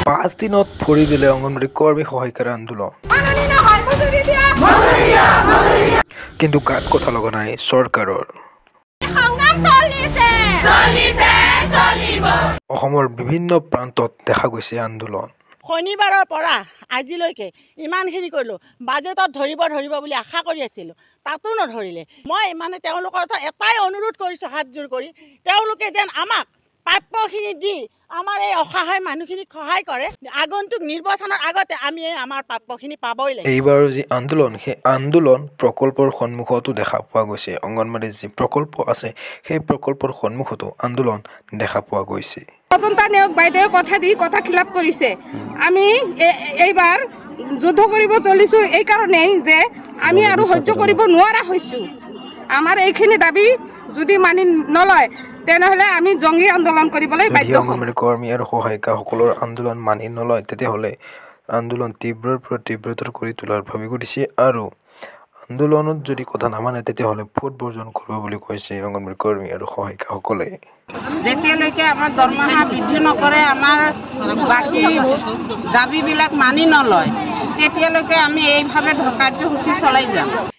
5 দিনত ভৰি দিলে অংগনবাড়ী কৰ্মী সহায়িকাৰ আন্দোলন কিন্তু কাক কথা লগা নাই চৰকাৰৰ অসমৰ বিভিন্ন প্ৰান্তত দেখা গৈছে আন্দোলন শনিবাৰৰ পৰা আজিলৈকে ইমানখিনি কৰিলোঁ বাজেটত ধৰিব বুলি আশা কৰি আছিলোঁ তাতো নধৰিলে মই মানে তেওঁলোকৰ এটাই অনুৰোধ কৰিছোঁ হাতজোৰ কৰি তেওঁলোকে যেন আমাক প্ৰাপ্যখিনি দি আমাৰ এই অসহায় মানুহখিনিক সহায় কৰে আগন্তুক নিৰ্বাচনৰ আগতে আমি আমাৰ প্ৰাপ্যখিনি পাবই লাগিব এইবাৰ যি আন্দোলন সেই আন্দোলন প্ৰকল্পৰ সন্মুখতো দেখা পোৱা গৈছে অংগনবাড়ীৰ যি প্ৰকল্প আছে সেই প্ৰকল্পৰ সন্মুখতো আন্দোলন দেখা পোৱা গৈছে তদন্ত নিয়োগ বাইদেউ কথা খিলাপ কৰিছে আমি এইবাৰ যুদ্ধ কৰিব চলিছো এই কাৰণেই যে আমি আৰু সহ্য কৰিব নোৱাৰা হৈছো আমাৰ এইখিনি দাবী যদি মানি নলয় তেনেহলে আমি জঙ্গী আন্দোলন কৰিবলৈ বাধ্য হ'ম অংগনবাড়ী কৰ্মী আৰু সহায়িকাসকলৰ আন্দোলন মানি নলয় তেতিয়াহ'লে আন্দোলন তীব্ৰৰ পৰা তীব্ৰতৰ কৰি তোলাৰ ভাবি কৰিছে আৰু আন্দোলনত যদি কথা নামানে তেতিয়াহ'লে ভোট বৰ্জন কৰিব বুলি কৈছে অংগনবাড়ী কৰ্মী আৰু সহায়িকাসকলে যেতিয়ালৈকে আমাৰ দৰমহা বৃদ্ধি নকৰে আমাৰ বাকী দাবীবিলাক মানি নলয় তেতিয়ালৈকে আমি এইভাৱে কাৰ্যসূচী চলাই যাম